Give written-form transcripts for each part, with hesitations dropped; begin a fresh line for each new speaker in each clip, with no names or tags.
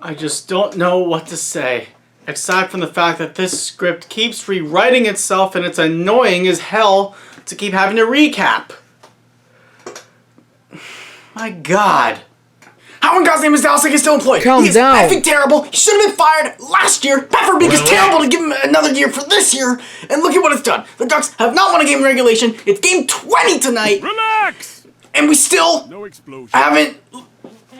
I just don't know what to say. Aside from the fact that this script keeps rewriting itself and it's annoying as hell to keep having to recap. My God.
How in God's name is Dallas Eakins still employed?
Calm down.
He is effing terrible. He should have been fired last year. Pat Verbeek is terrible to give him another year for this year. And look at what it's done. The Ducks have not won a game in regulation. It's game 20 tonight.
Relax!
And we still
No explosion.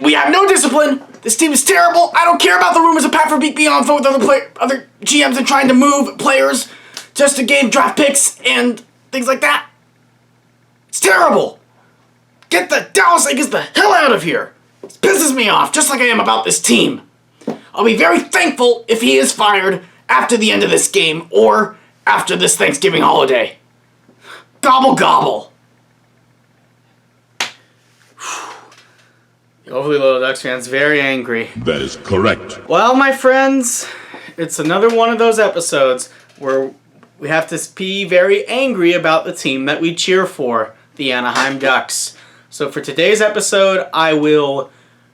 we have no discipline. This team is terrible. I don't care about the rumors of Pat Verbeek being on the phone with other GMs and trying to move players just to gain draft picks and things like that. It's terrible. Get the Dallas Eakins the hell out of here. This pisses me off, just like I am about this team. I'll be very thankful if he is fired after the end of this game or after this Thanksgiving holiday. Gobble gobble.
The overly loyal Ducks fans very angry.
That is correct.
Well, my friends, it's another one of those episodes where we have to be very angry about the team that we cheer for, the Anaheim Ducks. So for today's episode, I will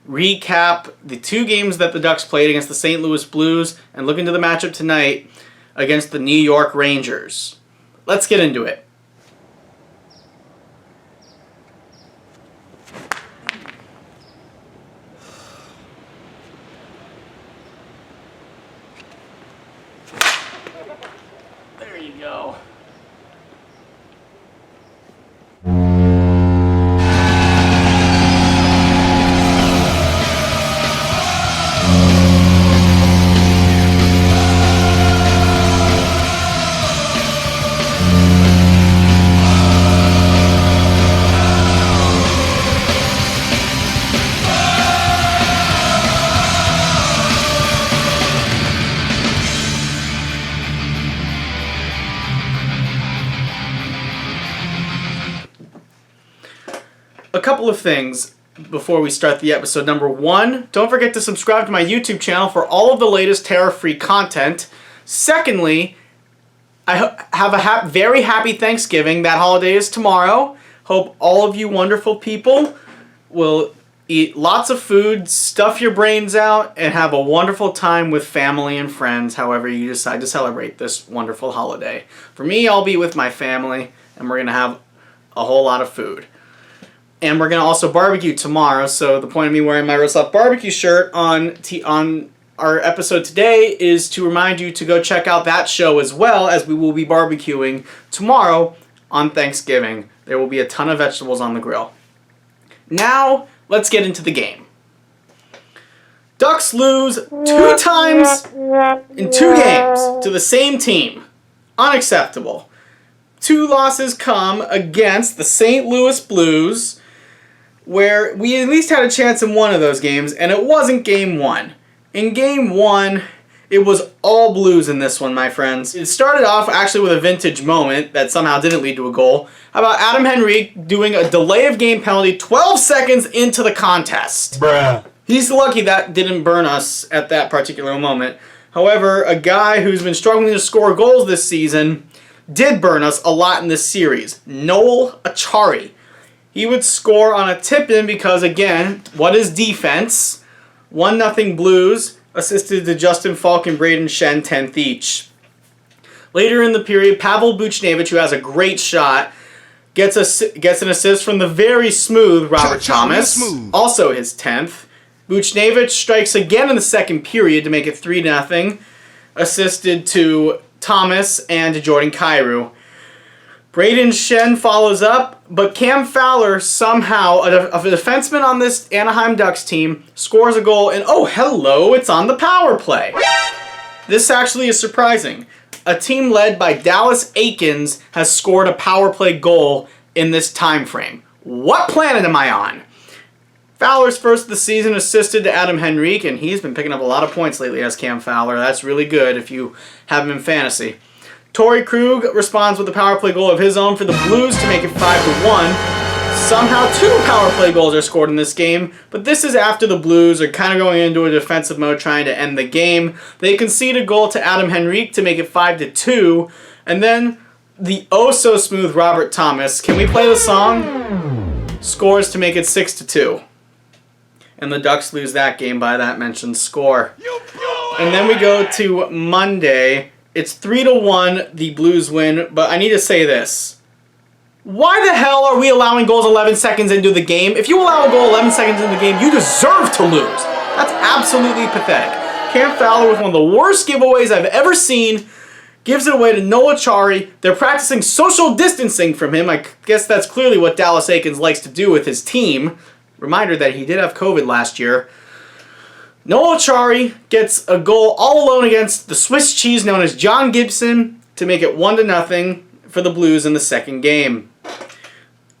recap the two games that the Ducks played against the St. Louis Blues and look into the matchup tonight against the New York Rangers. Let's get into it. There you go. A couple of things before we start the episode. Number one, don't forget to subscribe to my YouTube channel for all of the latest tariff-free content. Secondly, I have a very happy Thanksgiving. That holiday is tomorrow. Hope all of you wonderful people will eat lots of food, stuff your brains out, and have a wonderful time with family and friends, however you decide to celebrate this wonderful holiday. For me, I'll be with my family, and we're going to have a whole lot of food. And we're going to also barbecue tomorrow, so the point of me wearing my Roast Off Barbecue shirt on our episode today is to remind you to go check out that show as well, as we will be barbecuing tomorrow on Thanksgiving. There will be a ton of vegetables on the grill. Now, let's get into the game. Ducks lose 2 times in 2 games to the same team. Unacceptable. 2 losses come against the St. Louis Blues, where we at least had a chance in one of those games, and it wasn't game 1. In game 1, it was all Blues in this one, my friends. It started off actually with a vintage moment that somehow didn't lead to a goal. How about Adam Henrique doing a delay of game penalty 12 seconds into the contest?
Bruh.
He's lucky that didn't burn us at that particular moment. However, a guy who's been struggling to score goals this season did burn us a lot in this series. Noel Acciari. He would score on a tip-in because, again, what is defense? 1-0 Blues, assisted to Justin Falk and Braden Shen, 10th each. Later in the period, Pavel Buchnevich, who has a great shot, gets an assist from the very smooth Robert Thomas, also his 10th. Buchnevich strikes again in the second period to make it 3-0, assisted to Thomas and to Jordan Kyrou. Braden Shen follows up, but Cam Fowler somehow, a defenseman on this Anaheim Ducks team, scores a goal, and oh, hello, it's on the power play. This actually is surprising. A team led by Dallas Eakins has scored a power play goal in this time frame. What planet am I on? Fowler's first of the season assisted to Adam Henrique, and he's been picking up a lot of points lately as Cam Fowler. That's really good if you have him in fantasy. Torrey Krug responds with a power play goal of his own for the Blues to make it 5-1. Somehow 2 power play goals are scored in this game, but this is after the Blues are kind of going into a defensive mode trying to end the game. They concede a goal to Adam Henrique to make it 5-2, and then the oh-so-smooth Robert Thomas, can we play the song? Scores to make it 6-2. and the Ducks lose that game by that mentioned score. And then we go to Monday. It's 3-1, the Blues win, but I need to say this. Why the hell are we allowing goals 11 seconds into the game? If you allow a goal 11 seconds into the game, you deserve to lose. That's absolutely pathetic. Cam Fowler with one of the worst giveaways I've ever seen. Gives it away to Noah Chari. They're practicing social distancing from him. I guess that's clearly what Dallas Eakins likes to do with his team. Reminder that he did have COVID last year. Noah Chari gets a goal all alone against the Swiss cheese known as John Gibson to make it 1-0 for the Blues in the second game.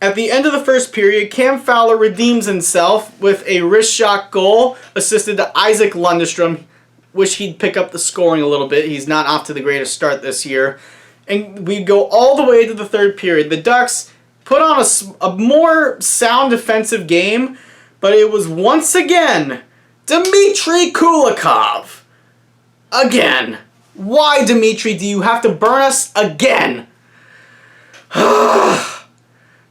At the end of the first period, Cam Fowler redeems himself with a wrist shot goal assisted to Isaac Lundestrom. Wish he'd pick up the scoring a little bit. He's not off to the greatest start this year. And we go all the way to the third period. The Ducks put on a more sound defensive game, but it was once again Dmitry Kulikov. Again. Why, Dmitry, do you have to burn us again?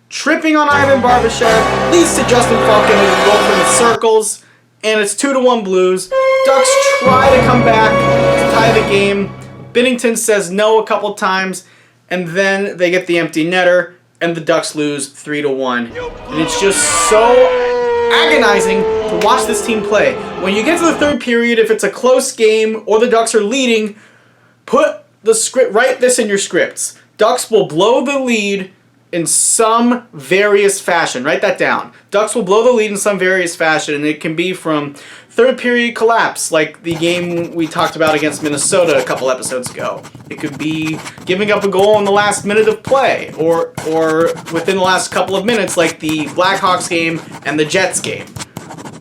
Tripping on Ivan Barbashev leads to Justin Falcon with a goal from the circles, and it's 2-1 Blues. Ducks try to come back to tie the game. Binnington says no a couple times, and then they get the empty netter, and the Ducks lose 3-1. And it's just so agonizing to watch this team play. When you get to the third period, if it's a close game or the Ducks are leading, write this in your scripts. Ducks will blow the lead in some various fashion. Write that down. Ducks will blow the lead in some various fashion, and it can be from third period collapse, like the game we talked about against Minnesota a couple episodes ago. It could be giving up a goal in the last minute of play, or within the last couple of minutes, like the Blackhawks game and the Jets game.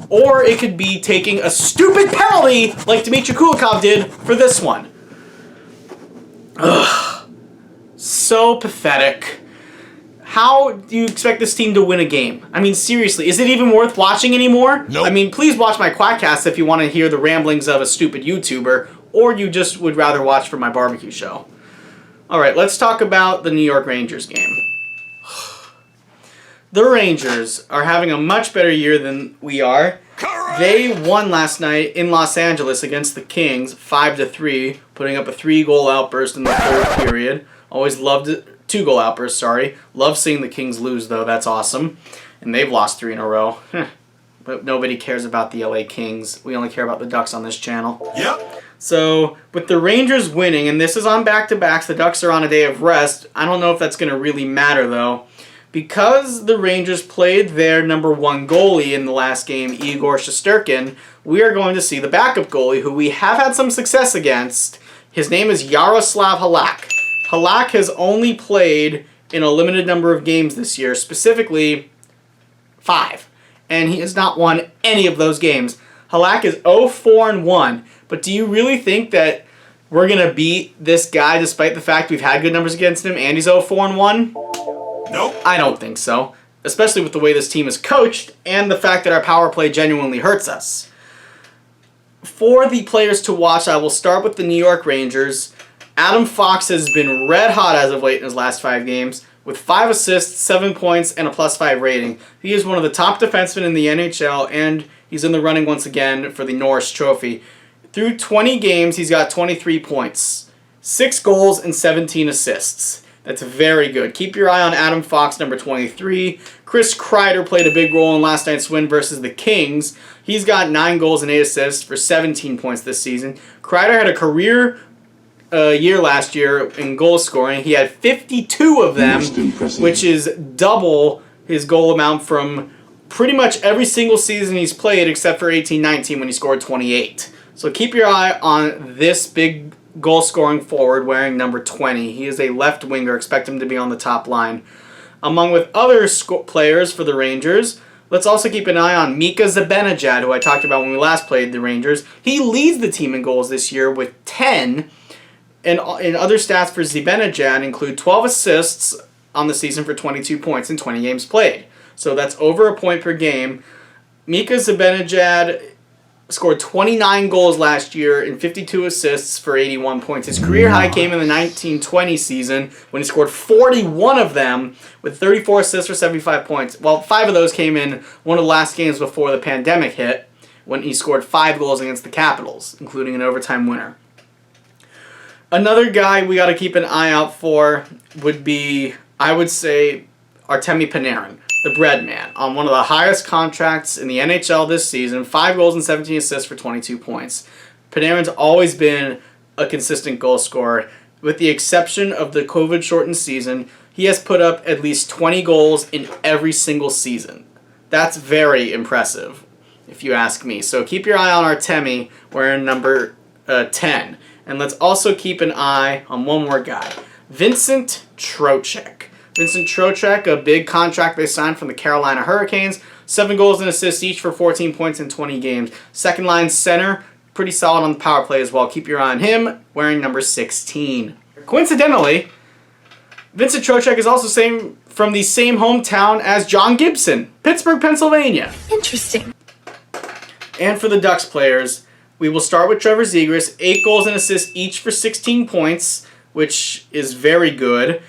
Or it could be taking a stupid penalty, like Dmitry Kulikov did for this one. Ugh. So pathetic. How do you expect this team to win a game? I mean, seriously, is it even worth watching anymore?
Nope.
I mean, please watch my QUACKAST if you want to hear the ramblings of a stupid YouTuber, or you just would rather watch for my barbecue show. Alright, let's talk about the New York Rangers game. The Rangers are having a much better year than we are.
Correct.
They won last night in Los Angeles against the Kings, 5-3, putting up a 3-goal outburst in the third period. Always loved it. 2-goal outburst, sorry. Love seeing the Kings lose, though. That's awesome. And they've lost 3 in a row. But nobody cares about the LA Kings. We only care about the Ducks on this channel.
Yep.
So, with the Rangers winning, and this is on back-to-backs, the Ducks are on a day of rest. I don't know if that's going to really matter, though. Because the Rangers played their number 1 goalie in the last game, Igor Shesterkin, we are going to see the backup goalie, who we have had some success against. His name is Yaroslav Halak. Halak has only played in a limited number of games this year, specifically 5. And he has not won any of those games. Halak is 0-4-1. But do you really think that we're going to beat this guy despite the fact we've had good numbers against him and he's 0-4-1?
Nope.
I don't think so. Especially with the way this team is coached and the fact that our power play genuinely hurts us. For the players to watch, I will start with the New York Rangers. Adam Fox has been red hot as of late in his last 5 games, with 5 assists, 7 points, and a +5 rating. He is one of the top defensemen in the NHL, and he's in the running once again for the Norris Trophy. Through 20 games, he's got 23 points, 6 goals, and 17 assists. That's very good. Keep your eye on Adam Fox, number 23. Chris Kreider played a big role in last night's win versus the Kings. He's got 9 goals and 8 assists for 17 points this season. Kreider had a career year last year in goal scoring. He had 52 of them, which is double his goal amount from pretty much every single season he's played except for 18-19 when he scored 28. So keep your eye on this big goal scoring forward wearing number 20. He is a left winger. Expect him to be on the top line. Among with other players for the Rangers, let's also keep an eye on Mika Zibanejad, who I talked about when we last played the Rangers. He leads the team in goals this year with 10. And other stats for Zibanejad include 12 assists on the season for 22 points in 20 games played. So that's over a point per game. Mika Zibanejad scored 29 goals last year and 52 assists for 81 points. His career high came in the 1920 season when he scored 41 of them with 34 assists for 75 points. Well, 5 of those came in one of the last games before the pandemic hit when he scored 5 goals against the Capitals, including an overtime winner. Another guy we got to keep an eye out for would be, I would say, Artemi Panarin, the bread man, on one of the highest contracts in the NHL this season, 5 goals and 17 assists for 22 points. Panarin's always been a consistent goal scorer. With the exception of the COVID-shortened season, he has put up at least 20 goals in every single season. That's very impressive, if you ask me. So keep your eye on Artemi, wearing number 10. And let's also keep an eye on one more guy, Vincent Trocheck. Vincent Trocheck, a big contract they signed from the Carolina Hurricanes. 7 goals and assists each for 14 points in 20 games. Second line center, pretty solid on the power play as well. Keep your eye on him, wearing number 16. Coincidentally, Vincent Trocheck is also from the same hometown as John Gibson, Pittsburgh, Pennsylvania.
Interesting.
And for the Ducks players, we will start with Trevor Zegras, 8 goals and assists each for 16 points, which is very good.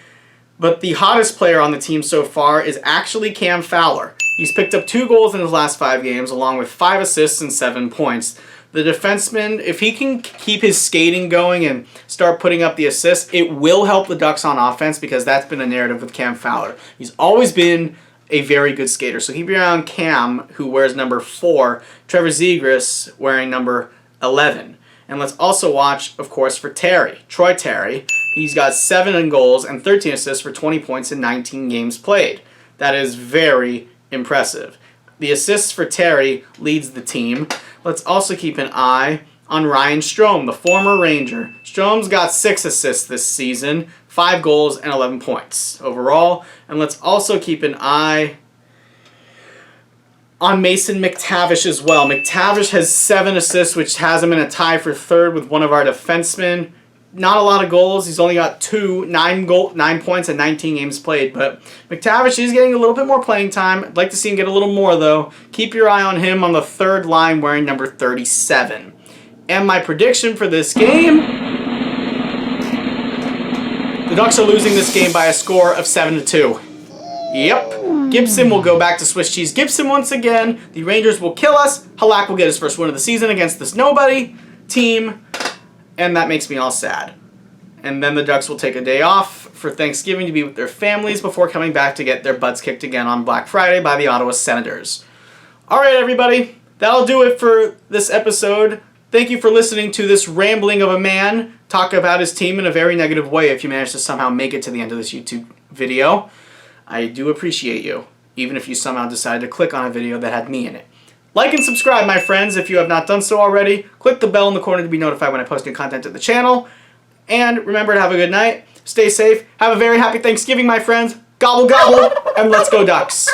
But the hottest player on the team so far is actually Cam Fowler. He's picked up 2 goals in his last 5 games, along with 5 assists and 7 points. The defenseman, if he can keep his skating going and start putting up the assists, it will help the Ducks on offense, because that's been a narrative with Cam Fowler. He's always been a very good skater. So keep your eye on Cam, who wears number 4, Trevor Zegras wearing number 11. And let's also watch, of course, for Troy Terry. He's got 7 goals and 13 assists for 20 points in 19 games played. That is very impressive. The assists for Terry leads the team. Let's also keep an eye on Ryan Strome, the former Ranger. Strome's got 6 assists this season, 5 goals and 11 points overall. And let's also keep an eye on Mason McTavish as well. McTavish has 7 assists, which has him in a tie for 3rd with one of our defensemen. Not a lot of goals. He's only got 9 points in 19 games played. But McTavish is getting a little bit more playing time. I'd like to see him get a little more, though. Keep your eye on him on the 3rd line wearing number 37. And my prediction for this game, the Ducks are losing this game by a score of 7-2. Yep. Gibson will go back to Swiss Cheese Gibson once again. The Rangers will kill us. Halak will get his first win of the season against this nobody team. And that makes me all sad. And then the Ducks will take a day off for Thanksgiving to be with their families before coming back to get their butts kicked again on Black Friday by the Ottawa Senators. Alright, everybody. That'll do it for this episode. Thank you for listening to this rambling of a man talk about his team in a very negative way if you managed to somehow make it to the end of this YouTube video. I do appreciate you, even if you somehow decided to click on a video that had me in it. Like and subscribe, my friends, if you have not done so already. Click the bell in the corner to be notified when I post new content to the channel. And remember to have a good night, stay safe, have a very happy Thanksgiving, my friends. Gobble, gobble, and let's go Ducks.